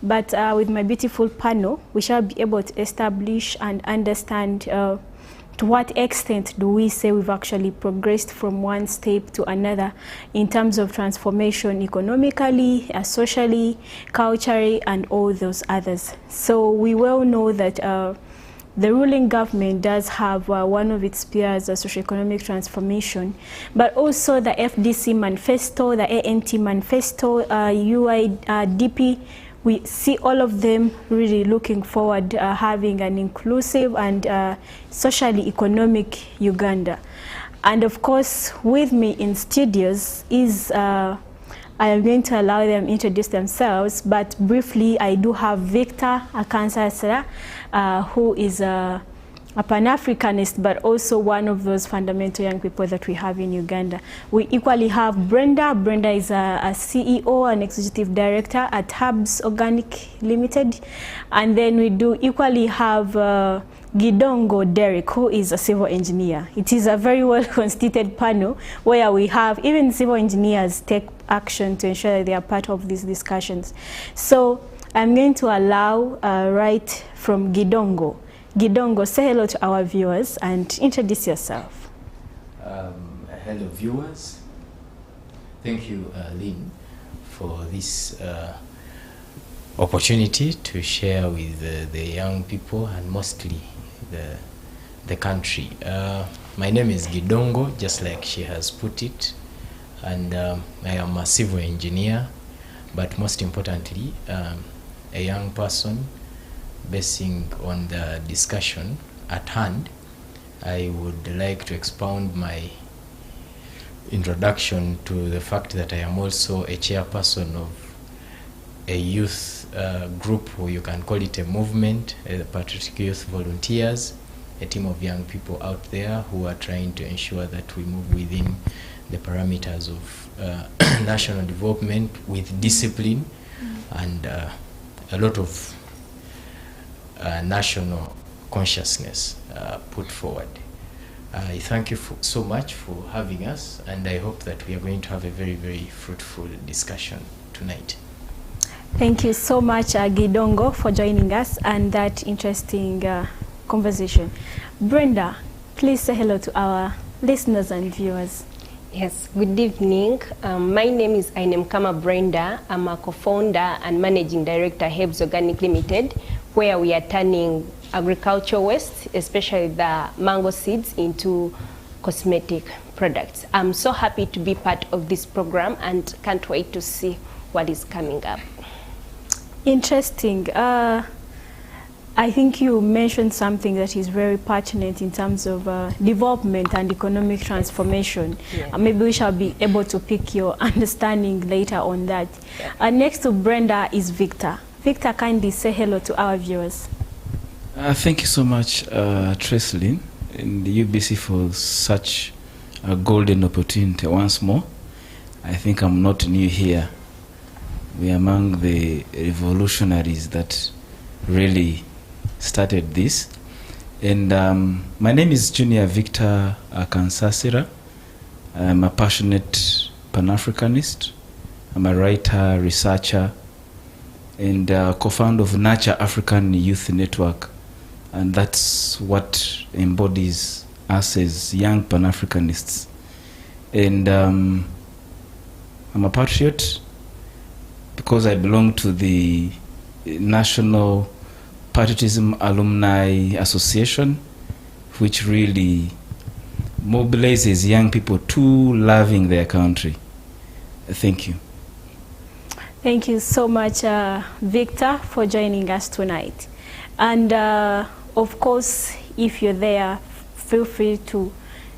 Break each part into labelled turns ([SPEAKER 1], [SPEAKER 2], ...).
[SPEAKER 1] But with my beautiful panel, we shall be able to establish and understand to what extent do we say we've actually progressed from one step to another in terms of transformation economically, socially, culturally, and all those others. So we well know that the ruling government does have one of its pillars, a socio-economic transformation, but also the FDC manifesto, the ANT manifesto, UIDP. We see all of them really looking forward having an inclusive and socially economic Uganda. And of course, with me in studios is, I am going to allow them introduce themselves, but briefly I do have Victor Akansasira, who is a Pan-Africanist, but also one of those fundamental young people that we have in Uganda. We equally have Brenda. Brenda is a CEO and executive director at Hubs Organic Limited. And then we do equally have Gidongo Derek, who is a civil engineer. It is a very well-constituted panel where we have even civil engineers take action to ensure that they are part of these discussions. So I'm going to allow right from Gidongo. Gidongo, say hello to our viewers and introduce yourself.
[SPEAKER 2] Hello viewers. Thank you, Lynn, for this opportunity to share with the young people and mostly the country. My name is Gidongo, just like she has put it, and I am a civil engineer, but most importantly, a young person. Basing on the discussion at hand, I would like to expound my introduction to the fact that I am also a chairperson of a youth group, or you can call it a movement, Patriotic Youth Volunteers, a team of young people out there who are trying to ensure that we move within the parameters of national development with discipline and a lot of national consciousness put forward. I thank you so much for having us, and I hope that we are going to have a very, very fruitful discussion tonight.
[SPEAKER 1] Thank you so much, Gidongo, for joining us and that interesting conversation. Brenda, please say hello to our listeners and viewers.
[SPEAKER 3] Yes, good evening. My name is Ainemkama Brenda. I'm a co-founder and managing director at Hebs Organic Limited, where we are turning agricultural waste, especially the mango seeds, into cosmetic products. I'm so happy to be part of this program and can't wait to see what is coming up.
[SPEAKER 1] Interesting. I think you mentioned something that is very pertinent in terms of development and economic transformation.
[SPEAKER 3] Yeah.
[SPEAKER 1] Maybe we shall be able to pick your understanding later on that.
[SPEAKER 3] Yeah.
[SPEAKER 1] Next to Brenda is Victor. Victor, kindly say hello to our viewers.
[SPEAKER 4] Thank you so much, Treslin and the UBC, for such a golden opportunity once more. I think I'm not new here. We are among the revolutionaries that really started this. And my name is Junior Victor Akansasira. I'm a passionate Pan-Africanist. I'm a writer, researcher, and co-founder of Nurture African Youth Network, and that's what embodies us as young Pan-Africanists. And I'm a patriot because I belong to the National Patriotism Alumni Association, which really mobilizes young people to loving their country. Thank you.
[SPEAKER 1] Thank you so much, Victor, for joining us tonight. And of course, if you're there, feel free to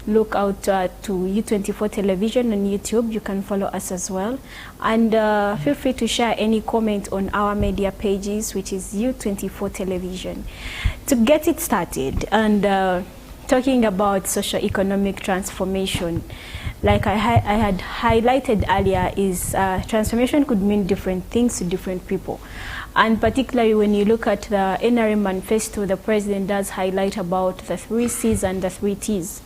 [SPEAKER 1] look out to U24 Television on YouTube. You can follow us as well. And feel free to share any comment on our media pages, which is U24 Television. To get it started and talking about socio-economic transformation, like I had highlighted earlier, is transformation could mean different things to different people. And particularly when you look at the NRM manifesto, the president does highlight about the 3 C's and the 3 T's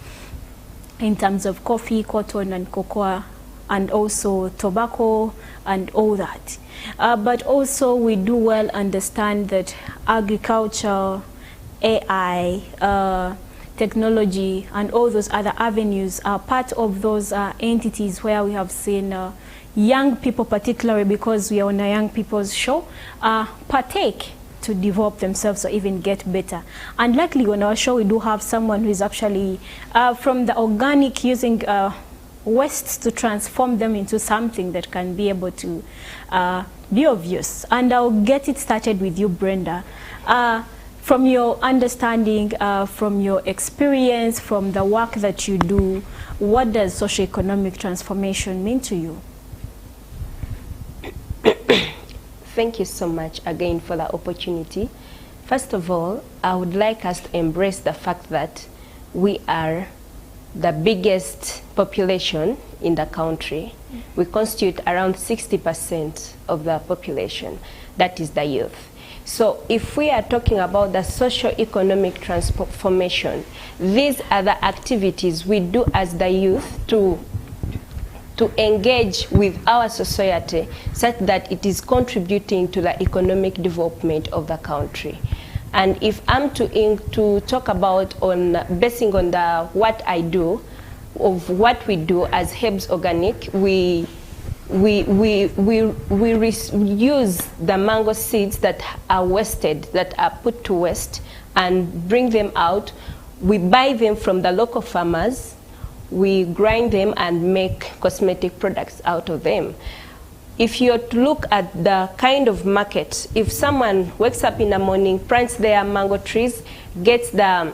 [SPEAKER 1] in terms of coffee, cotton, and cocoa, and also tobacco and all that. But also we do well understand that agriculture, AI, technology and all those other avenues are part of those entities where we have seen young people, particularly because we are on a young people's show, partake to develop themselves or even get better. And luckily on our show we do have someone who is actually from the organic, using wastes to transform them into something that can be able to be of use. And I'll get it started with you, Brenda. From your understanding, from your experience, from the work that you do, what does socio-economic transformation mean to you?
[SPEAKER 3] Thank you so much again for the opportunity. First of all, I would like us to embrace the fact that we are the biggest population in the country. We constitute around 60% of the population, that is the youth. So if we are talking about the socio-economic transformation, these are the activities we do as the youth to engage with our society such that it is contributing to the economic development of the country. And if I'm to talk about basing on what I do, of what we do as Hebs Organic, we use the mango seeds that are wasted, that are put to waste, and bring them out. We buy them from the local farmers, we grind them and make cosmetic products out of them. If you're to look at the kind of market, if someone wakes up in the morning, plants their mango trees, gets the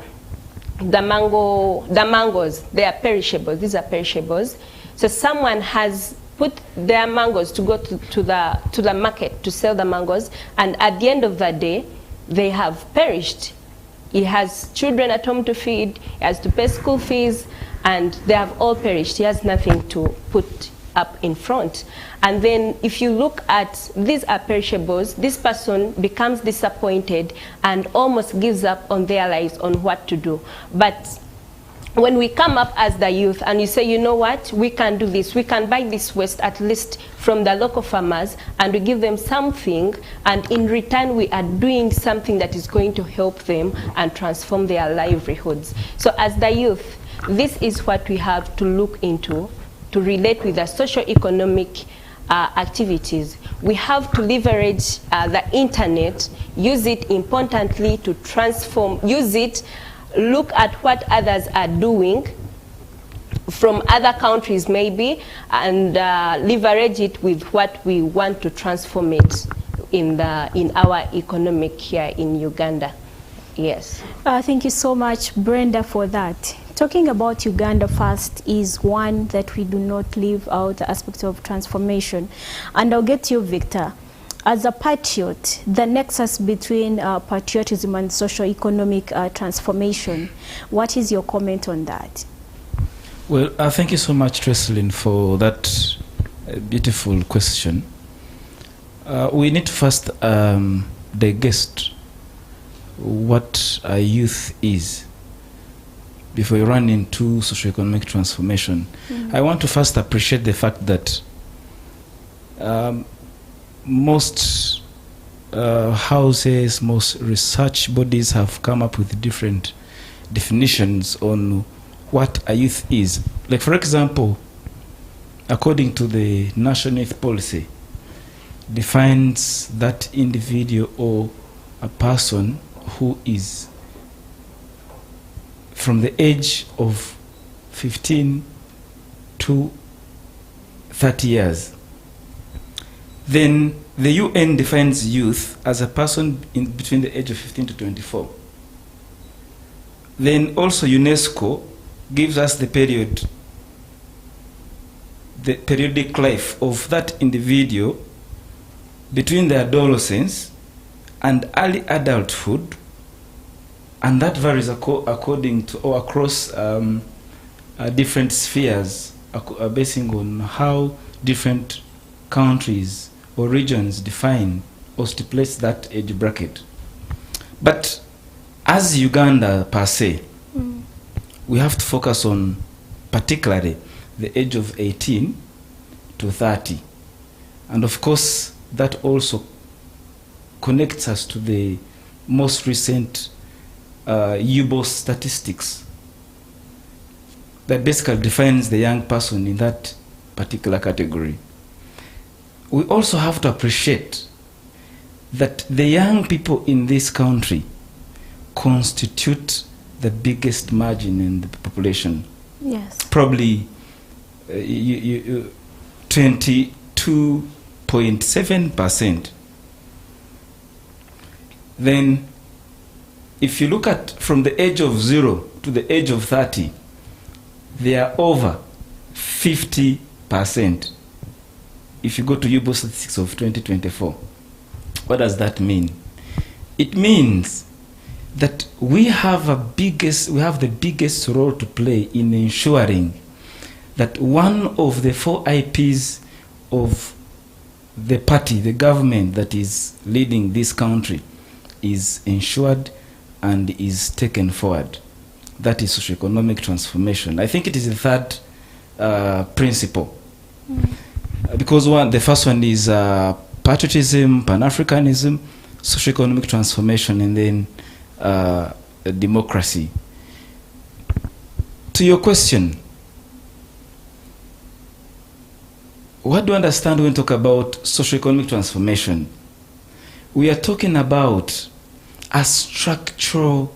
[SPEAKER 3] mangoes, they are perishables, these are perishables. So someone has put their mangoes to go to the market to sell the mangoes, and at the end of the day, they have perished. He has children at home to feed, he has to pay school fees, and they have all perished. He has nothing to put up in front. And then if you look at these are perishables, this person becomes disappointed and almost gives up on their lives on what to do. But when we come up as the youth and you say, you know what, we can do this, we can buy this waste at least from the local farmers, and we give them something, and in return we are doing something that is going to help them and transform their livelihoods. So as the youth, this is what we have to look into to relate with the socio-economic activities. We have to leverage the internet, use it importantly to transform, use it, look at what others are doing from other countries maybe, and leverage it with what we want to transform it in our economic here in Uganda. Yes.
[SPEAKER 1] Thank you so much, Brenda, for that. Talking about Uganda first is one that we do not leave out, the aspect of transformation. And I'll get you, Victor. As a patriot, the nexus between patriotism and socio-economic transformation, what is your comment on that?
[SPEAKER 4] Well, thank you so much, Treslin, for that beautiful question. We need to first digest what a youth is before you run into socio-economic transformation. I want to first appreciate the fact that most houses, most research bodies have come up with different definitions on what a youth is. Like, for example, according to the National Youth Policy, defines that individual or a person who is from the age of 15 to 30 years. Then the UN defines youth as a person between the age of 15 to 24. Then also UNESCO gives us the periodic life of that individual between the adolescence and early adulthood, and that varies according to or across different spheres, basing on how different countries or regions define or stipulate that age bracket. But as Uganda per se, we have to focus on particularly the age of 18 to 30. And of course, that also connects us to the most recent UBOS statistics that basically defines the young person in that particular category. We also have to appreciate that the young people in this country constitute the biggest margin in the population.
[SPEAKER 1] Yes.
[SPEAKER 4] Probably 22.7%. Then if you look at from the age of 0 to the age of 30, they are over 50%. If you go to UBO statistics of 2024, what does that mean? It means that we have the biggest role to play in ensuring that one of the 4 IPs of the party, the government that is leading this country, is ensured and is taken forward. That is socioeconomic transformation. I think it is the third principle. Because the first one is patriotism, Pan-Africanism, socioeconomic transformation, and then democracy. To your question, what do you understand when we talk about socioeconomic transformation? We are talking about a structural,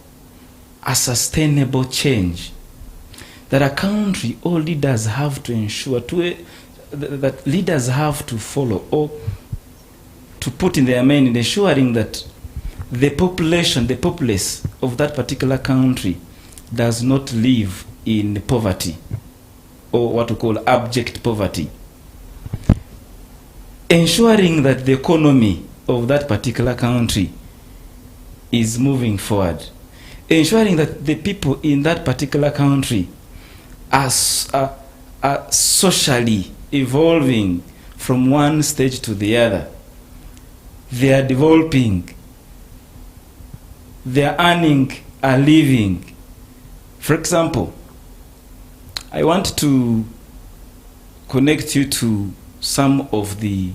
[SPEAKER 4] a sustainable change that a country or leaders have to ensure that leaders have to follow or to put in their mind in ensuring that the population, the populace of that particular country does not live in poverty or what we call abject poverty. Ensuring that the economy of that particular country is moving forward. Ensuring that the people in that particular country are socially evolving from one stage to the other. They are developing, they are earning a living. For example, I want to connect you to some of the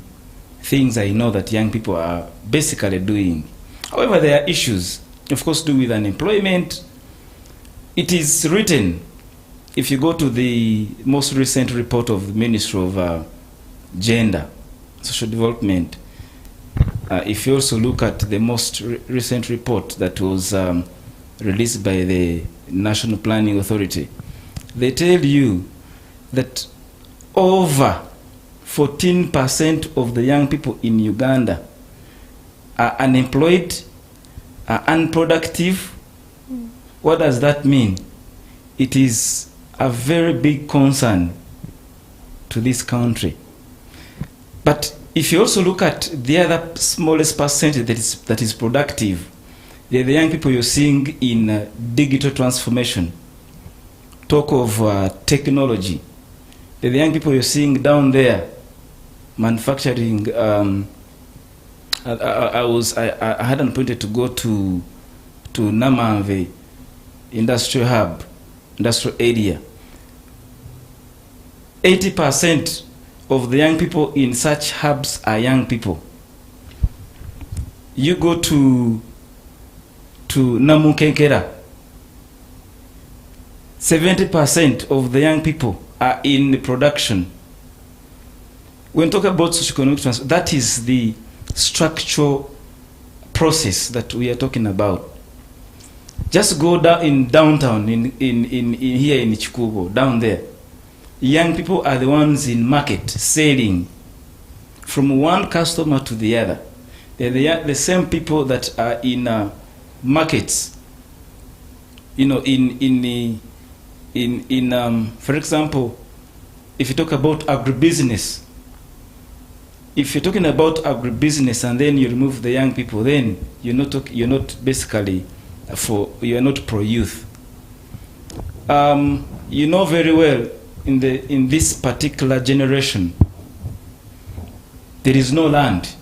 [SPEAKER 4] things I know that young people are basically doing. However, there are issues, of course, to do with unemployment. It is written, if you go to the most recent report of the Ministry of Gender, Social Development, if you also look at the most recent report that was released by the National Planning Authority, they tell you that over 14% of the young people in Uganda are unemployed, are unproductive. What does that mean? It is a very big concern to this country. But if you also look at the other smallest percentage that is productive, they're the young people you're seeing in digital transformation. Talk of technology. They're the young people you're seeing down there, manufacturing. I hadn't pointed to go to Namanve industrial hub, industrial area. 80% of the young people in such hubs are young people. You go to Namukenkera, 70% of the young people are in production. When talking about socioeconomic transfer, that is the structural process that we are talking about. Just go down in downtown, in here in Chikugo, down there. Young people are the ones in market selling from one customer to the other. They're the same people that are in markets. You know, for example, if you talk about agribusiness, if you're talking about agribusiness and then you remove the young people, then you're not basically you're not pro-youth. You know very well in this particular generation, there is no land.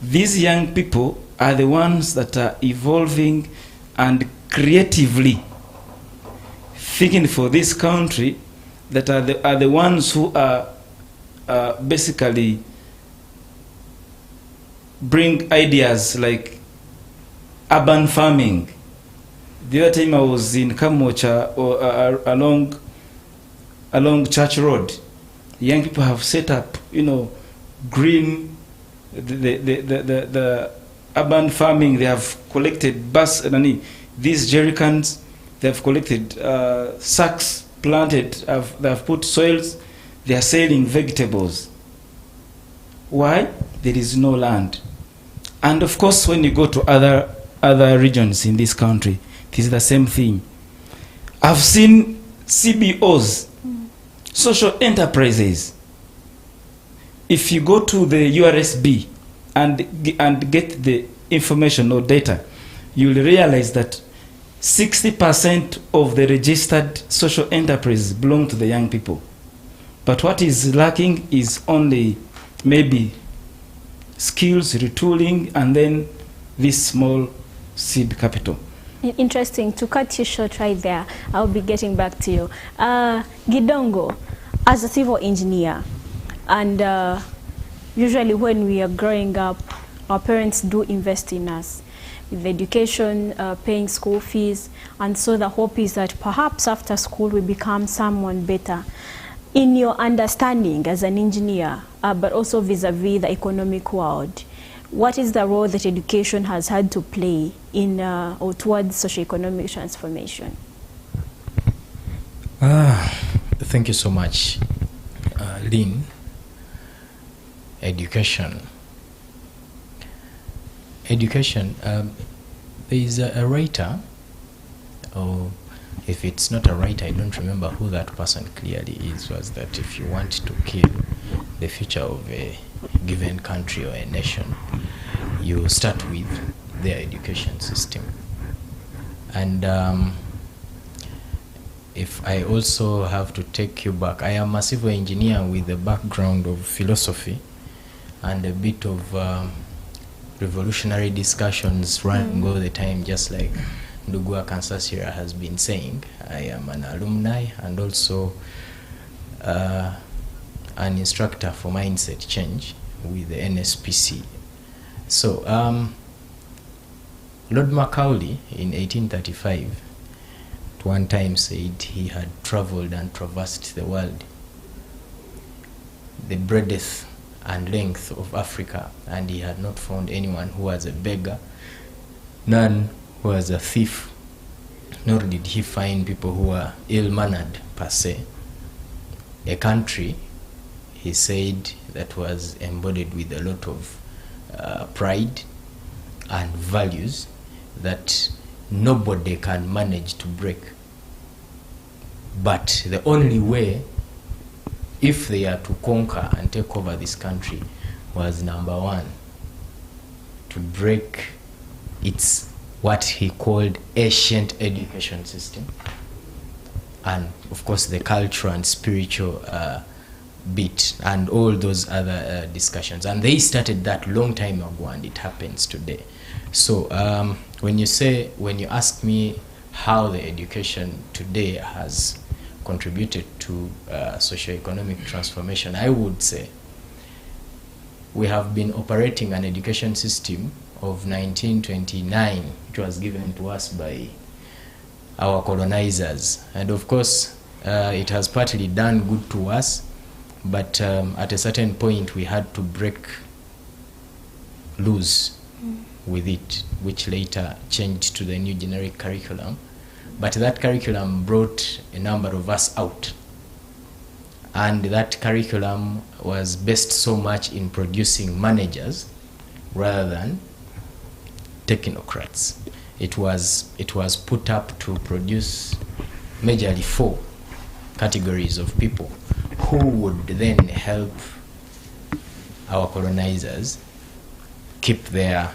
[SPEAKER 4] These young people are the ones that are evolving and creatively thinking for this country, that are the ones who are basically bring ideas like urban farming. The other time I was in Kamocha or along Church Road, young people have set up, green, the urban farming. They have collected these jerry cans. They have collected sacks, planted. They have put soils. They are selling vegetables. Why? There is no land. And of course, when you go to other regions in this country, it is the same thing. I've seen CBOs, social enterprises. If you go to the URSB and get the information or data, you'll realize that 60% of the registered social enterprises belong to the young people. But what is lacking is only maybe skills, retooling, and then this small seed capital.
[SPEAKER 1] Interesting. To cut you short right there, I'll be getting back to you. Gidongo, as a civil engineer, and usually when we are growing up, our parents do invest in us with education, paying school fees, and so the hope is that perhaps after school we become someone better. In your understanding as an engineer, but also vis-a-vis the economic world, what is the role that education has had to play in or towards socio-economic transformation?
[SPEAKER 2] Thank you so much, Lynn. Education. There is a writer, or if it's not a writer, I don't remember who that person clearly is, was that if you want to kill the future of a given country or a nation, you start with their education system. And if I also have to take you back, I am a civil engineer with a background of philosophy and a bit of revolutionary discussions running all the time, just like Ndugua Kansasira has been saying. I am an alumni and also an instructor for mindset change with the NSPC. So Lord Macaulay in 1835 at one time said he had traveled and traversed the world, the breadth and length of Africa, and he had not found anyone who was a beggar, none who was a thief, nor did he find people who were ill-mannered per se. A country, he said, that was embodied with a lot of pride and values that nobody can manage to break. But the only way, if they are to conquer and take over this country, was number one, to break its what he called ancient education system, and of course the cultural and spiritual bit and all those other discussions. And they started that long time ago, and it happens today. So when you ask me how the education today has contributed to socio-economic transformation, I would say we have been operating an education system of 1929, which was given to us by our colonizers. And of course, it has partly done good to us, but at a certain point we had to break loose with it, which later changed to the new generic curriculum. But that curriculum brought a number of us out. And that curriculum was based so much in producing managers rather than technocrats. It was put up to produce majorly 4 categories of people who would then help our colonizers keep their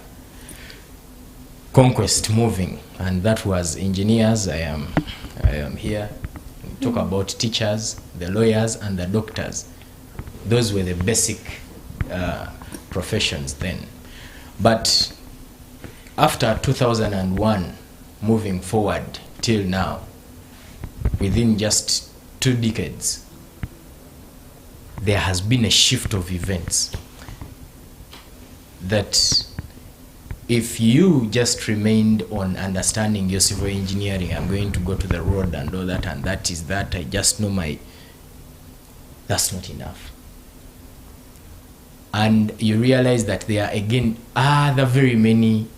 [SPEAKER 2] conquest moving. And that was engineers. I am here. We talk about teachers, the lawyers, and the doctors. Those were the basic professions then. But after 2001, moving forward till now, within just 2 decades, there has been a shift of events. that if you just remained on understanding your civil engineering, I'm going to go to the road and all that, and that is that, I just know that's not enough. And you realize that there are again other very many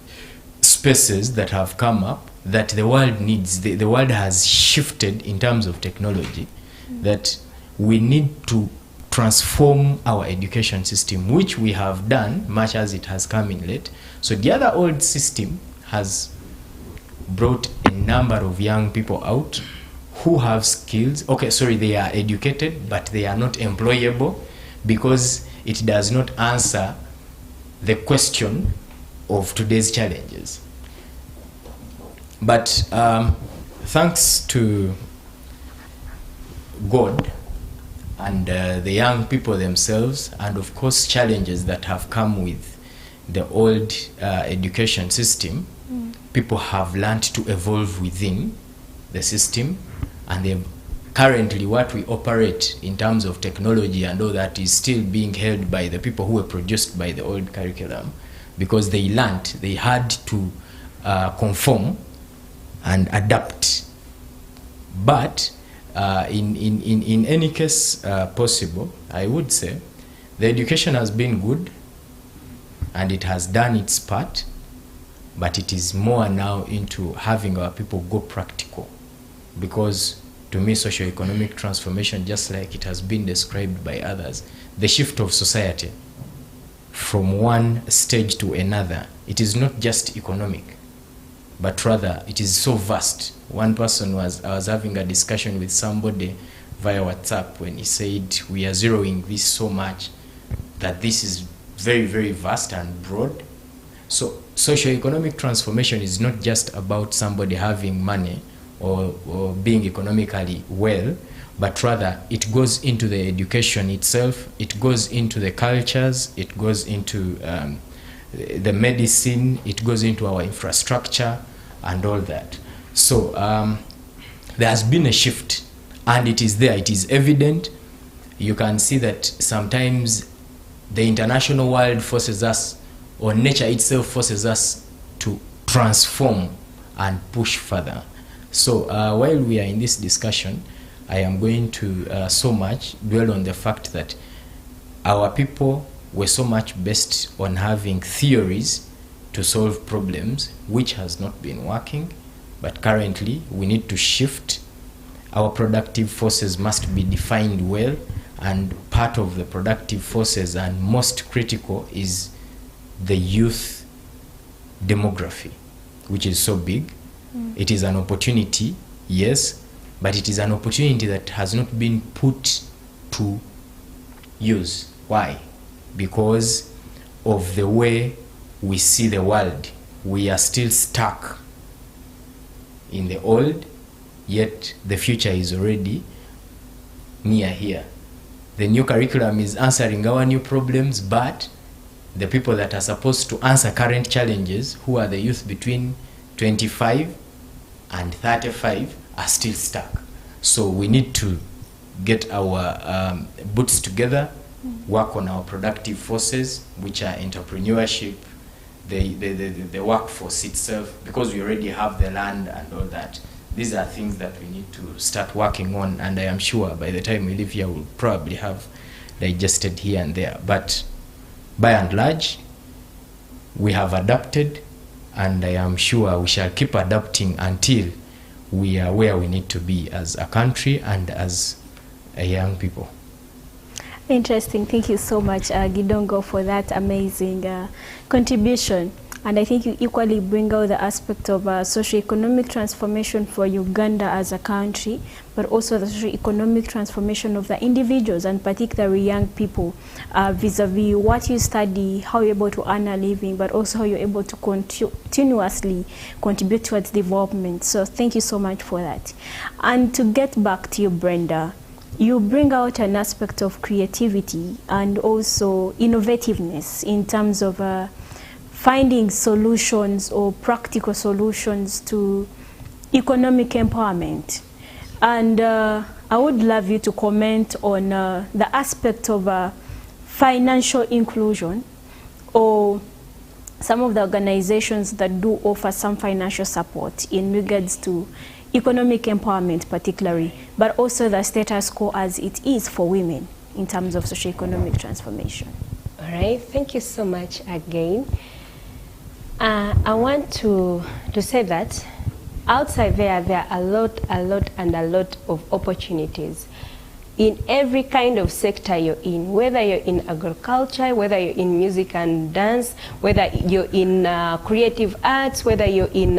[SPEAKER 2] spaces that have come up that the world needs. The world has shifted in terms of technology, that we need to transform our education system, which we have done much as it has come in late. So the other old system has brought a number of young people out who have skills. Okay, sorry, they are educated, but they are not employable because it does not answer the question of today's challenges. But thanks to God and the young people themselves, and of course challenges that have come with the old education system, people have learned to evolve within the system, and they've currently what we operate in terms of technology and all that is still being held by the people who were produced by the old curriculum, because they learned, they had to conform and adapt. But in any case possible, I would say the education has been good and it has done its part, but it is more now into having our people go practical, because to me socio-economic transformation, just like it has been described by others, the shift of society from one stage to another, it is not just economic, but rather it is so vast. One person I was having a discussion with somebody via WhatsApp when he said we are zeroing this so much that this is very, very vast and broad. So socio-economic transformation is not just about somebody having money or being economically well, but rather it goes into the education itself, it goes into the cultures, it goes into the medicine, it goes into our infrastructure and all that. So there has been a shift, and it is there, it is evident. You can see that sometimes the international world forces us, or nature itself forces us to transform and push further. So while we are in this discussion, I am going to so much dwell on the fact that our people were so much based on having theories to solve problems, which has not been working. But currently we need to shift. Our productive forces must be defined well, and part of the productive forces and most critical is the youth demography, which is so big. It is an opportunity, yes, but it is an opportunity that has not been put to use. Why? Because of the way we see the world. We are still stuck in the old, yet the future is already near here. The new curriculum is answering our new problems, but the people that are supposed to answer current challenges, who are the youth between 25 and 35, are still stuck. So we need to get our boots together, work on our productive forces, which are entrepreneurship, the workforce itself, because we already have the land and all that. These are things that we need to start working on, and I am sure by the time we leave here we'll probably have digested here and there. But by and large, we have adapted, and I am sure we shall keep adapting until we are where we need to be as a country and as a young people.
[SPEAKER 1] Interesting. Thank you so much, Gidongo, for that amazing contribution. And I think you equally bring out the aspect of socio-economic transformation for Uganda as a country, but also the socio-economic transformation of the individuals, and particularly young people, vis-a-vis what you study, how you're able to earn a living, but also how you're able to continuously contribute towards development. So thank you so much for that. And to get back to you, Brenda, you bring out an aspect of creativity and also innovativeness in terms of finding solutions or practical solutions to economic empowerment. And I would love you to comment on the aspect of financial inclusion, or some of the organizations that do offer some financial support in regards to economic empowerment particularly, but also the status quo as it is for women in terms of socio-economic transformation.
[SPEAKER 3] All right, thank you so much again. I want to say that outside there are a lot of opportunities in every kind of sector you're in, whether you're in agriculture, whether you're in music and dance, whether you're in creative arts, whether you're in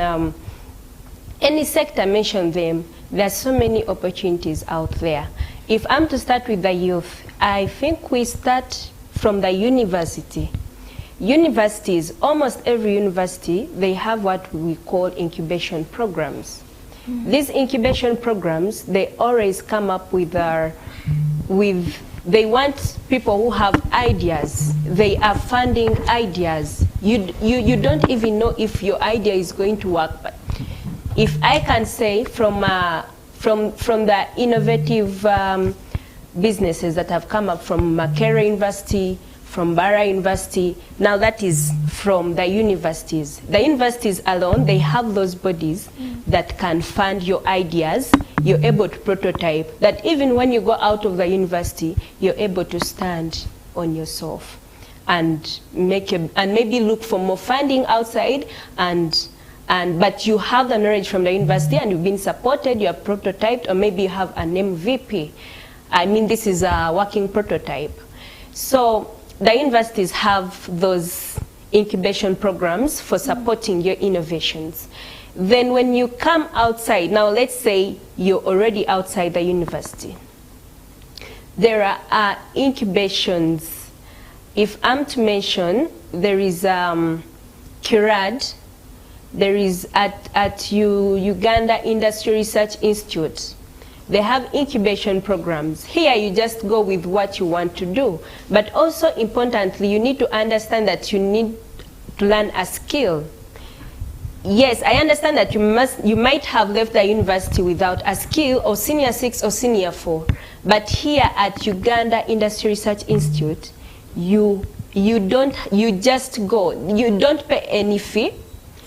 [SPEAKER 3] any sector, mention them. There are so many opportunities out there. If I'm to start with the youth, I think we start from the university. Universities, almost every university, they have what we call incubation programs. These incubation programs, they always come up with they want people who have ideas. They are funding ideas. You don't even know if your idea is going to work. But if I can say from the innovative businesses that have come up from Makerere University, from Bara University, now that is from the universities. The universities alone, they have those bodies that can fund your ideas. You're able to prototype, that even when you go out of the university, you're able to stand on yourself and maybe look for more funding outside, but you have the knowledge from the university and you've been supported, you have prototyped, or maybe you have an MVP. I mean, this is a working prototype. So the universities have those incubation programs for supporting your innovations. Then when you come outside, now let's say you're already outside the university, there are incubations. If I'm to mention, there is CURAD, there is at Uganda Industry Research Institute. They have incubation programs. Here you just go with what you want to do. But also importantly, you need to understand that you need to learn a skill. Yes, I understand that you might have left the university without a skill, or senior 6 or senior 4. But here at Uganda Industry Research Institute, you just go. You don't pay any fee,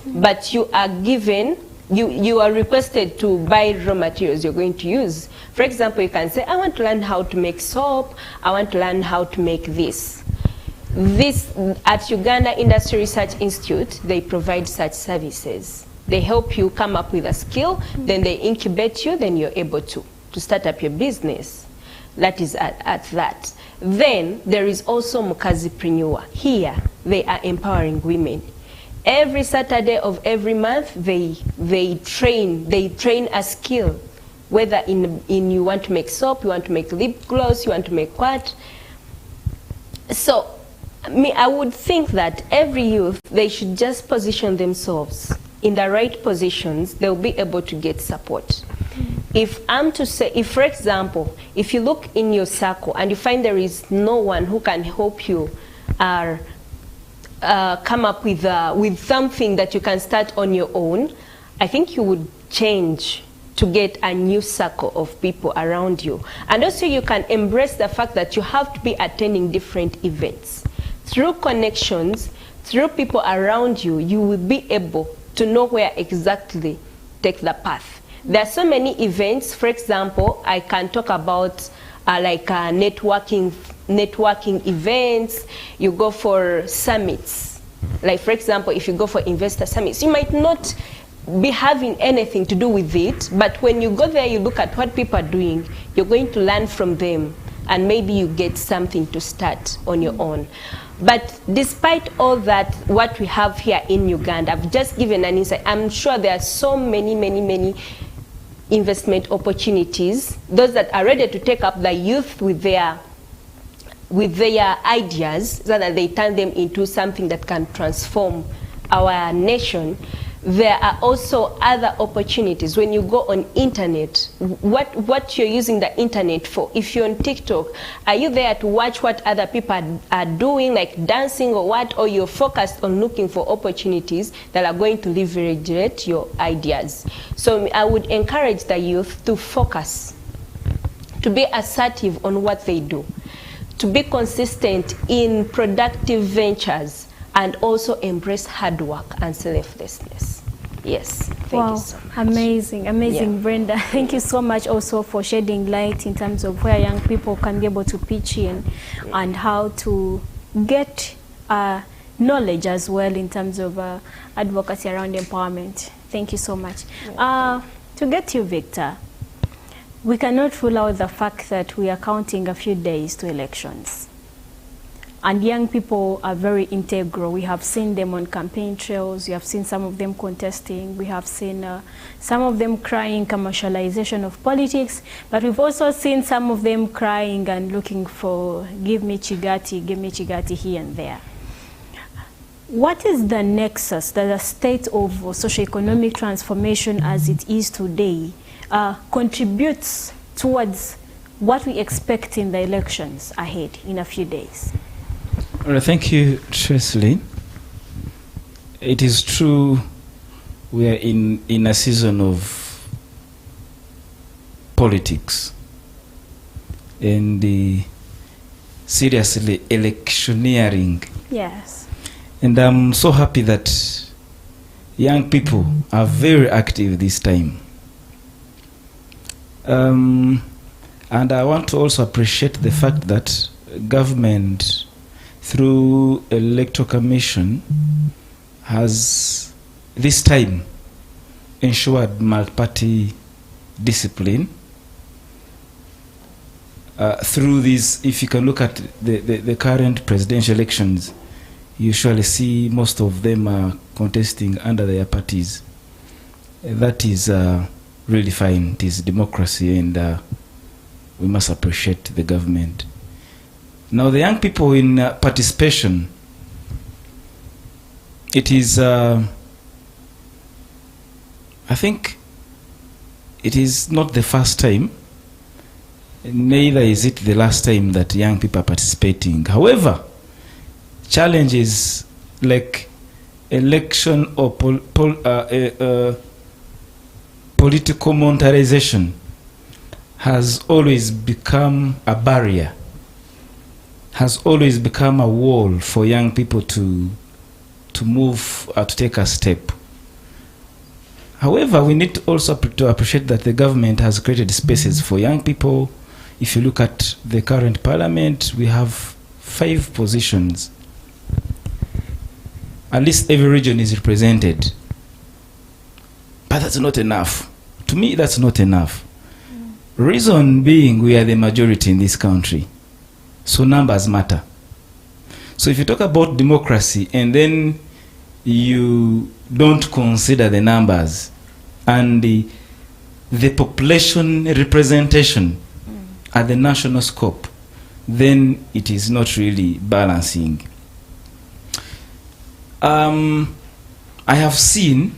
[SPEAKER 3] but you are given, you are requested to buy raw materials you're going to use. For example, you can say, I want to learn how to make soap, I want to learn how to make this. This, at Uganda Industry Research Institute, they provide such services. They help you come up with a skill, then they incubate you, then you're able to start up your business. That is at that. Then there is also Mukazipreneur. Here, they are empowering women. Every Saturday of every month, they train a skill. Whether in you want to make soap, you want to make lip gloss, you want to make what. So, I would think that every youth, they should just position themselves in the right positions. They'll be able to get support. If I'm to say, if for example, if you look in your circle and you find there is no one who can help you come up with something that you can start on your own, I think you would change to get a new circle of people around you. And also you can embrace the fact that you have to be attending different events. Through connections, through people around you, you will be able to know where exactly take the path. There are so many events. For example, I can talk about networking events. You go for summits. Like for example, if you go for investor summits, you might not be having anything to do with it, but when you go there, you look at what people are doing, you're going to learn from them, and maybe you get something to start on your own. But despite all that, what we have here in Uganda, I've just given an insight. I'm sure there are so many investment opportunities, those that are ready to take up the youth with their ideas, so that they turn them into something that can transform our nation. There are also other opportunities. When you go on internet, what you're using the internet for? If you're on TikTok, are you there to watch what other people are doing, like dancing or what? Or you're focused on looking for opportunities that are going to leverage your ideas? So I would encourage the youth to focus, to be assertive on what they do, to be consistent in productive ventures, and also embrace hard work and selflessness. Yes, thank you so much.
[SPEAKER 1] Amazing, amazing,
[SPEAKER 3] Yeah.
[SPEAKER 1] Brenda. Thank you so much also for shedding light in terms of where young people can be able to pitch in and how to get knowledge as well in terms of advocacy around empowerment. Thank you so much. To get you, Victor, we cannot rule out the fact that we are counting a few days to elections. And young people are very integral. We have seen them on campaign trails. We have seen some of them contesting. We have seen some of them crying commercialization of politics. But we've also seen some of them crying and looking for give me Chigati here and there. What is the nexus that the state of socioeconomic transformation as it is today contributes towards what we expect in the elections ahead in a few days?
[SPEAKER 4] All right, thank you, Tresley. It is true we are in a season of politics and the seriously electioneering.
[SPEAKER 1] Yes.
[SPEAKER 4] And I'm so happy that young people are very active this time. And I want to also appreciate the fact that government, through Electoral Commission, has this time ensured multi-party discipline. Through this, if you can look at the current presidential elections, you usually see most of them are contesting under their parties. That is really fine. It is democracy, and we must appreciate the government. Now, the young people in participation, it is, I think, it is not the first time, neither is it the last time that young people are participating. However, challenges like election or political monetarization has always become a barrier, has always become a wall for young people to move, to take a step. However, we need also to appreciate that the government has created spaces for young people. If you look at the current parliament, we have 5 positions. At least every region is represented. But that's not enough. To me, that's not enough. Reason being, we are the majority in this country. So numbers matter. So if you talk about democracy and then you don't consider the numbers and the population representation at the national scope, then it is not really balancing. I have seen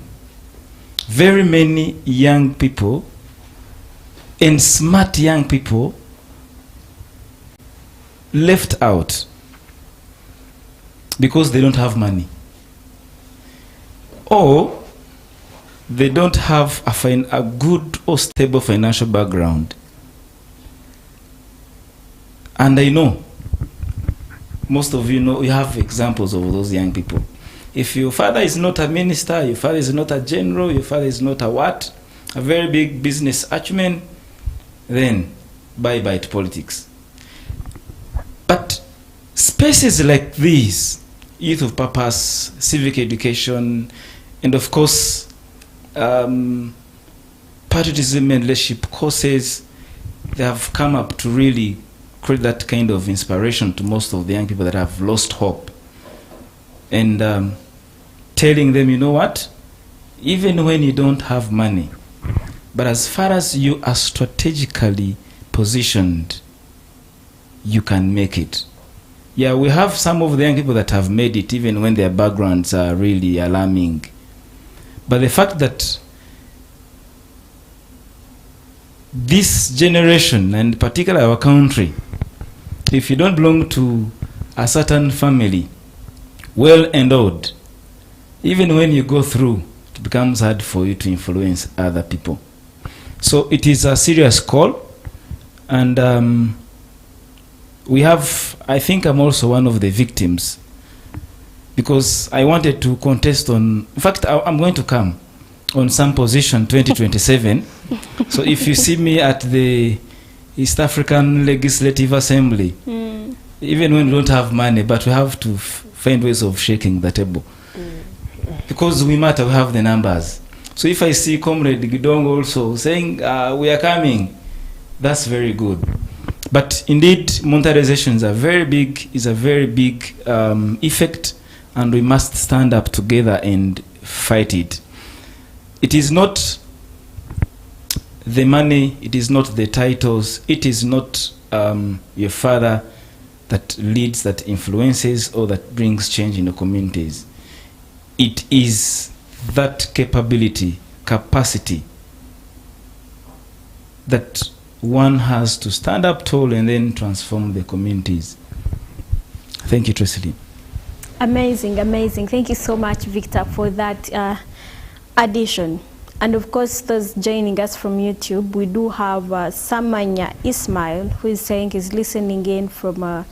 [SPEAKER 4] very many young people and smart young people left out because they don't have money, or they don't have a good or stable financial background. And I know, most of you know, you have examples of those young people. If your father is not a minister, your father is not a general, your father is not a very big business acumen, then bye-bye to politics. But spaces like these, youth of purpose, civic education, and of course, patriotism and leadership courses, they have come up to really create that kind of inspiration to most of the young people that have lost hope. And telling them, you know what, even when you don't have money, but as far as you are strategically positioned, you can make it. Yeah, we have some of the young people that have made it even when their backgrounds are really alarming. But the fact that this generation, and particularly our country, if you don't belong to a certain family, well endowed, even when you go through, it becomes hard for you to influence other people. So it is a serious call, and we have, I think I'm also one of the victims, because I wanted to contest on, in fact, I'm going to come on some position 2027. So if you see me at the East African Legislative Assembly, even when we don't have money, but we have to find ways of shaking the table. Because we matter, we have the numbers. So if I see Comrade Gidong also saying we are coming, that's very good. But indeed, monetarization is a very big effect, and we must stand up together and fight it. It is not the money, it is not the titles, it is not your father that leads, that influences, or that brings change in the communities. It is that capacity that one has to stand up tall and then transform the communities. Thank you, Tracy.
[SPEAKER 1] Amazing, amazing. Thank you so much, Victor, for that addition. And of course, those joining us from YouTube, we do have Samanya Ismail, who is saying he's listening in from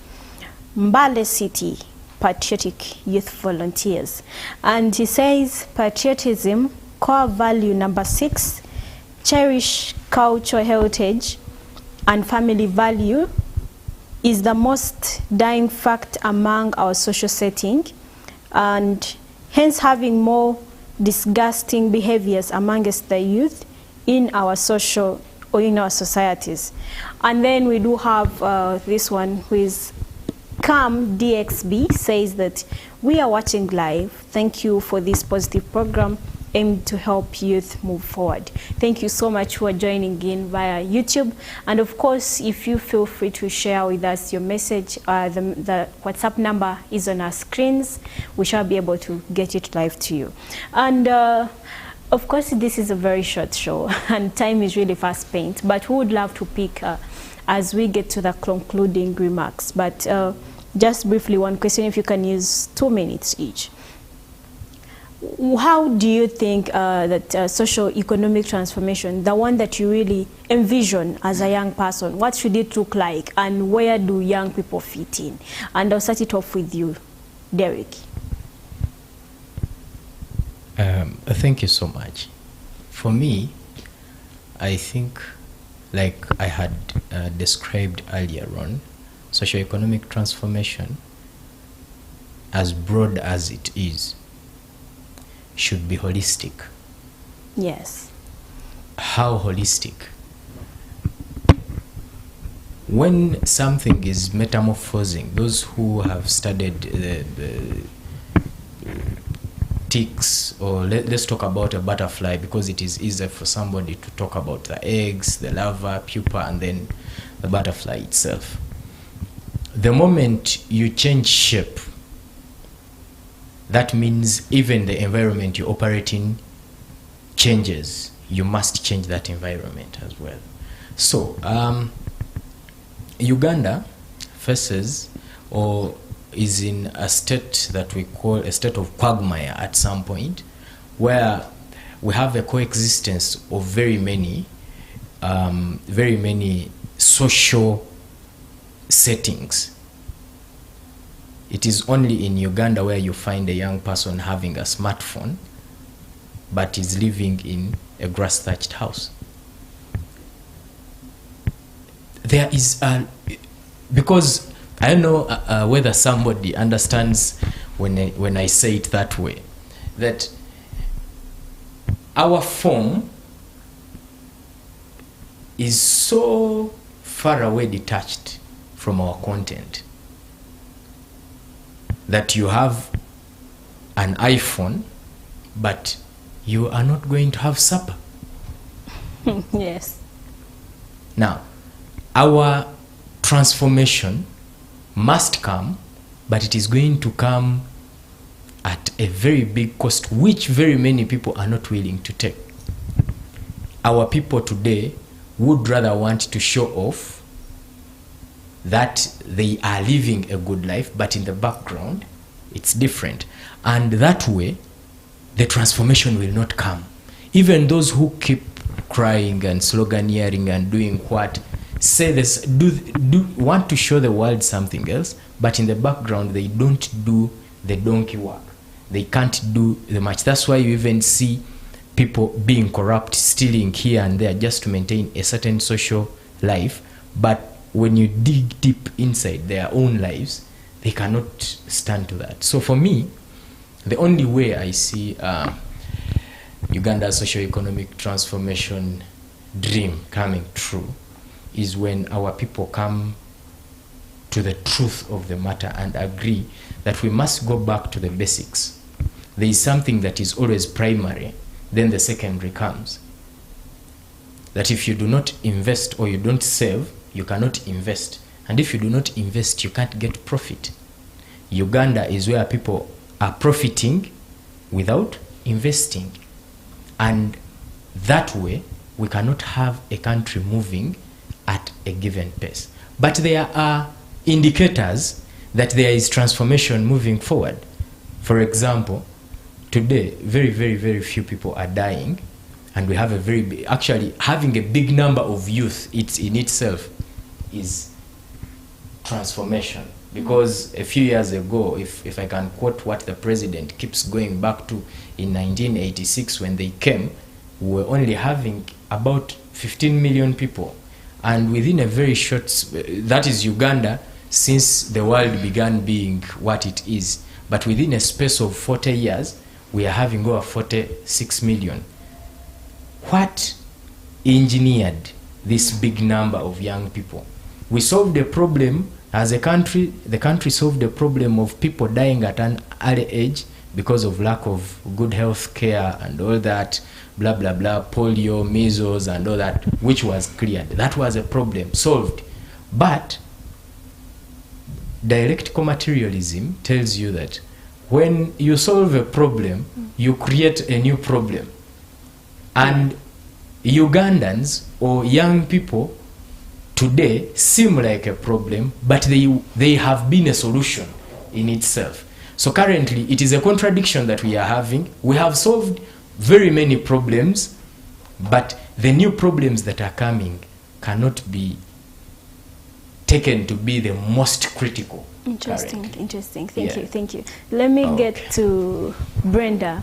[SPEAKER 1] Mbale City Patriotic Youth Volunteers. And he says, patriotism, core value number 6, cherish cultural heritage and family value, is the most dying fact among our social setting, and hence having more disgusting behaviors amongst the youth in our social or in our societies. And then we do have this one who is Cam DXB, says that we are watching live. Thank you for this positive program aimed to help youth move forward. Thank you so much for joining in via YouTube. And of course, if you feel free to share with us your message, the WhatsApp number is on our screens. We shall be able to get it live to you. And of course, this is a very short show and time is really fast spent, but we would love to pick as we get to the concluding remarks. But just briefly, one question, if you can use 2 minutes each. How do you think that socio-economic transformation, the one that you really envision as a young person, what should it look like, and where do young people fit in? And I'll start it off with you, Derek.
[SPEAKER 2] Thank you so much. For me, I think, like I had described earlier on, socio-economic transformation, as broad as it is, should be holistic.
[SPEAKER 1] Yes.
[SPEAKER 2] How holistic? When something is metamorphosing, those who have studied the ticks, or let's talk about a butterfly, because it is easier for somebody to talk about the eggs, the larva, pupa, and then the butterfly itself. The moment you change shape, that means even the environment you operate in changes. You must change that environment as well. So, Uganda faces or is in a state that we call a state of quagmire at some point, where we have a coexistence of very many social settings. It is only in Uganda where you find a young person having a smartphone but is living in a grass-thatched house. There is because I don't know whether somebody understands when I say it that way, that our form is so far away detached from our content that you have an iPhone, but you are not going to have supper.
[SPEAKER 1] Yes.
[SPEAKER 2] Now, our transformation must come, but it is going to come at a very big cost, which very many people are not willing to take. Our people today would rather want to show off that they are living a good life, but in the background it's different, and that way the transformation will not come. Even those who keep crying and sloganeering and doing what say this, do want to show the world something else, but in the background they don't do the donkey work. They can't do the much. That's why you even see people being corrupt, stealing here and there just to maintain a certain social life. But when you dig deep inside their own lives, they cannot stand to that. So for me, the only way I see Uganda's socio-economic transformation dream coming true is when our people come to the truth of the matter and agree that we must go back to the basics. There is something that is always primary, then the secondary comes. That if you do not invest or you don't save, you cannot invest. And if you do not invest, you can't get profit. Uganda is where people are profiting without investing. And that way, we cannot have a country moving at a given pace. But there are indicators that there is transformation moving forward. For example, today, very, very, very few people are dying, and we have a very big, actually having a big number of youth, it's in itself is transformation. Because a few years ago, if I can quote what the president keeps going back to, in 1986 when they came, we were only having about 15 million people. And within a very short, that is Uganda, since the world began being what it is. But within a space of 40 years, we are having over 46 million. What engineered this big number of young people? We solved the problem as a country. The country solved the problem of people dying at an early age because of lack of good health care and all that, blah, blah, blah, polio, measles and all that, which was cleared. That was a problem solved. But dialectical materialism tells you that when you solve a problem, you create a new problem. And Ugandans or young people today seem like a problem, but they have been a solution in itself. So currently, it is a contradiction that we are having. We have solved very many problems, but the new problems that are coming cannot be taken to be the most critical.
[SPEAKER 1] Interesting,
[SPEAKER 2] currently.
[SPEAKER 1] interesting. Thank you. Let me get to Brenda.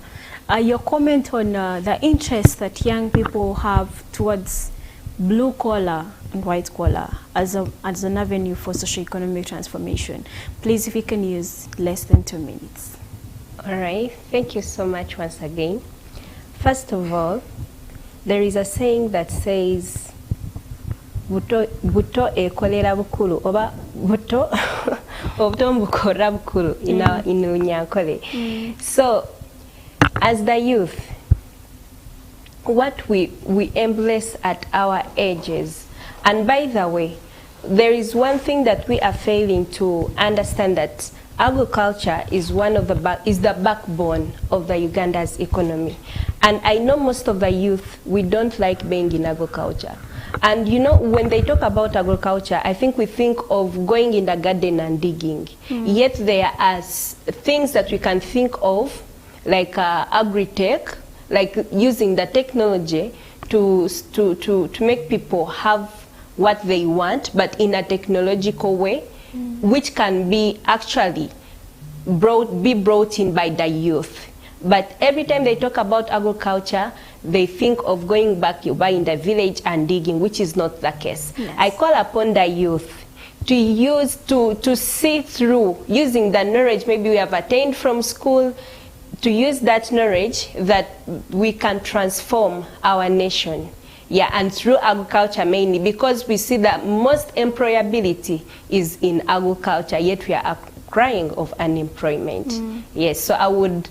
[SPEAKER 1] Your comment on the interest that young people have towards blue collar and white collar as an avenue for socio-economic transformation. Please, if you can use less than 2 minutes.
[SPEAKER 3] All right, thank you so much once again. First of all, there is a saying that says, buto ekolera bukulu oba buto obutombukora bukulu in Unyankole. So, as the youth, what we embrace at our ages, and by the way, there is one thing that we are failing to understand, that agriculture is the backbone of the Uganda's economy. And I know most of the youth, we don't like being in agriculture. And you know, when they talk about agriculture, I think we think of going in the garden and digging. Yet there are things that we can think of, like agri-tech, like using the technology to make people have what they want, but in a technological way, which can be actually be brought in by the youth. But every time they talk about agriculture, they think of going back in the village and digging, which is not the case. Yes. I call upon the youth to see through, using the knowledge maybe we have attained from school, to use that knowledge that we can transform our nation. Yeah, and through agriculture mainly, because we see that most employability is in agriculture, yet we are crying of unemployment. Yes, so I would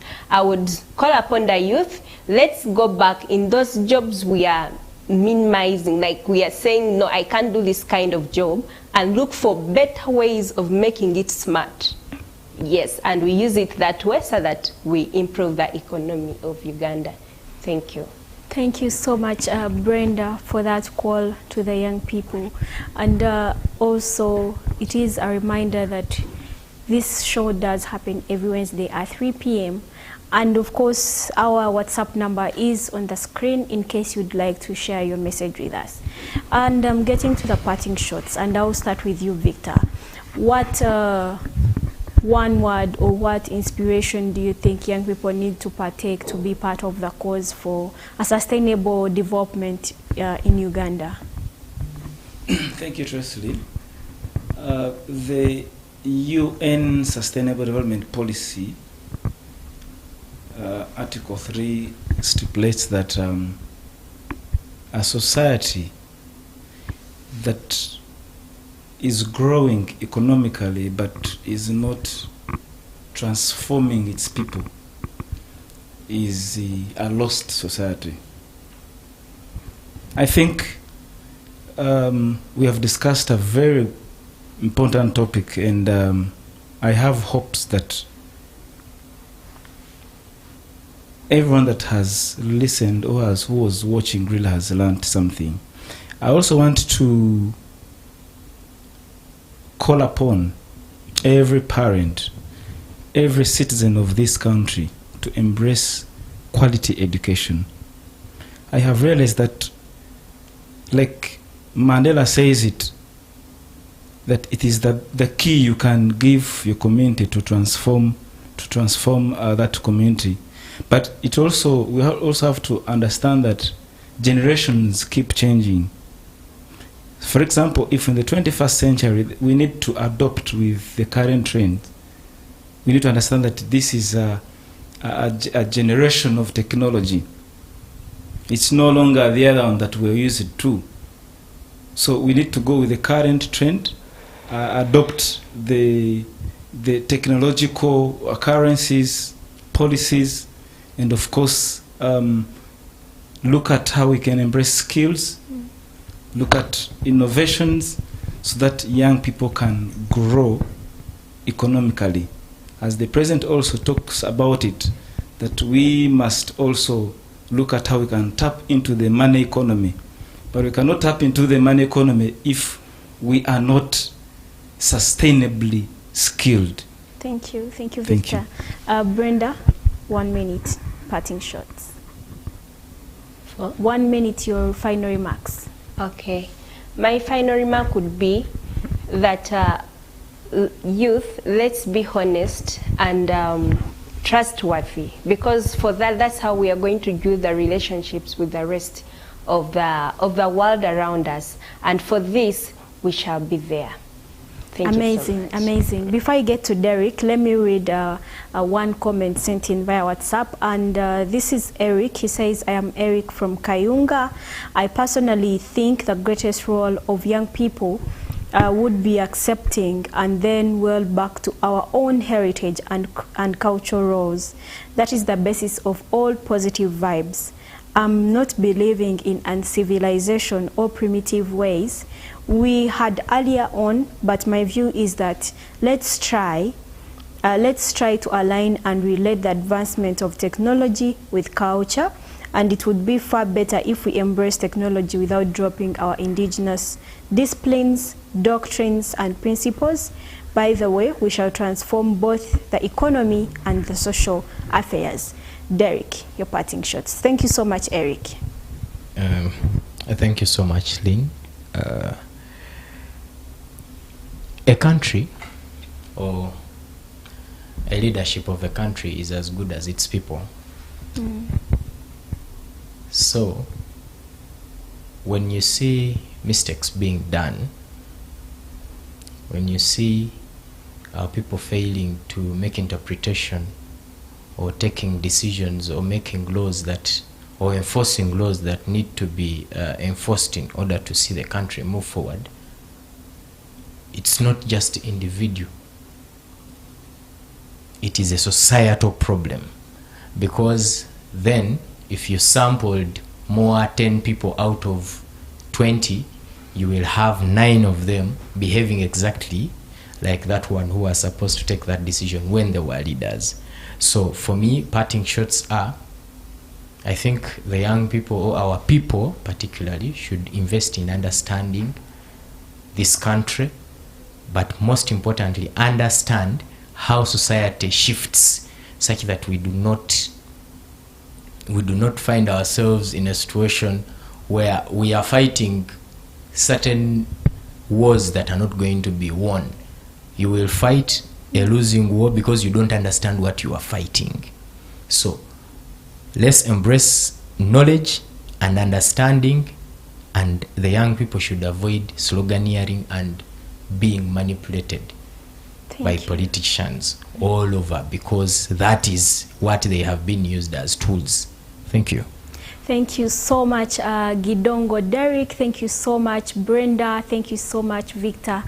[SPEAKER 3] call upon the youth, let's go back in those jobs we are minimizing, like we are saying, no, I can't do this kind of job, and look for better ways of making it smart. Yes, and we use it that way so that we improve the economy of Uganda. Thank you.
[SPEAKER 1] Thank you so much, Brenda, for that call to the young people. And also, it is a reminder that this show does happen every Wednesday at 3 p.m. And of course, our WhatsApp number is on the screen in case you'd like to share your message with us. And I'm getting to the parting shots, and I'll start with you, Victor. What one word or what inspiration do you think young people need to partake to be part of the cause for a sustainable development in Uganda?
[SPEAKER 4] Thank you, Tracy. The UN Sustainable Development Policy, Article 3 stipulates that a society that is growing economically but is not transforming its people is a lost society. I think we have discussed a very important topic, and I have hopes that everyone that has listened or who was watching really has learned something. I also want to call upon every parent, every citizen of this country to embrace quality education. I have realized that, like Mandela says it, that it is the key you can give your community to transform that community. But we also have to understand that generations keep changing. For example, if in the 21st century we need to adopt with the current trend, we need to understand that this is a generation of technology. It's no longer the other one that we're used to. So we need to go with the current trend, adopt the technological occurrences, policies, and of course look at how we can embrace skills, look at innovations so that young people can grow economically. As the president also talks about it, that we must also look at how we can tap into the money economy. But we cannot tap into the money economy if we are not sustainably skilled.
[SPEAKER 1] Thank you, Victor. Brenda, 1 minute, parting shots. 1 minute, your final remarks.
[SPEAKER 3] Okay. My final remark would be that youth, let's be honest and trustworthy, because for that's how we are going to do the relationships with the rest of the world around us. And for this, we shall be there. Thank you so much.
[SPEAKER 1] Amazing. Before I get to Derek, let me read one comment sent in via WhatsApp. And this is Eric. He says, I am Eric from Kayunga. I personally think the greatest role of young people would be accepting and then well back to our own heritage and cultural roles. That is the basis of all positive vibes. I'm not believing in uncivilization or primitive ways we had earlier on, but my view is that let's try to align and relate the advancement of technology with culture, and it would be far better if we embrace technology without dropping our indigenous disciplines, doctrines, and principles. By the way, we shall transform both the economy and the social affairs. Derek, your parting shots. Thank you so much, Eric.
[SPEAKER 2] Thank you so much, Lynn. A country or a leadership of a country is as good as its people. So when you see mistakes being done, when you see people failing to make interpretation or taking decisions or making laws that or enforcing laws that need to be enforced in order to see the country move forward, it's not just individual, it is a societal problem. Because then if you sampled 10 people out of 20, you will have 9 of them behaving exactly like that one who was supposed to take that decision when they were leaders. So for me, parting shots are, I think the young people or our people particularly should invest in understanding this country, but most importantly understand how society shifts such that we do not find ourselves in a situation where we are fighting certain wars that are not going to be won. You will fight a losing war because you don't understand what you are fighting. So let's embrace knowledge and understanding, and the young people should avoid sloganeering and being manipulated by politicians all over, because that is what they have been used as tools. Thank you.
[SPEAKER 1] Thank you so much, Gidongo Derek. Thank you so much, Brenda. Thank you so much, Victor.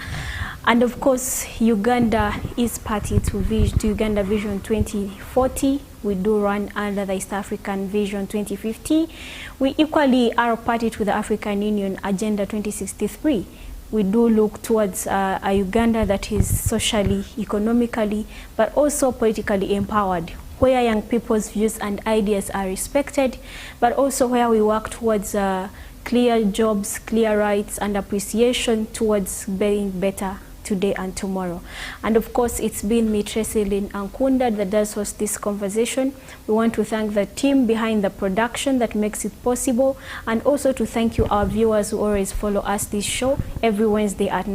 [SPEAKER 1] And of course, Uganda is party to Uganda Vision 2040. We do run under the East African Vision 2050. We equally are party to the African Union Agenda 2063. We do look towards a Uganda that is socially, economically, but also politically empowered, where young people's views and ideas are respected, but also where we work towards clear jobs, clear rights, and appreciation towards being better today and tomorrow. And of course, it's been me, Tresilin Ankunda, that does host this conversation. We want to thank the team behind the production that makes it possible, and also to thank you, our viewers, who always follow us this show every Wednesday at 9.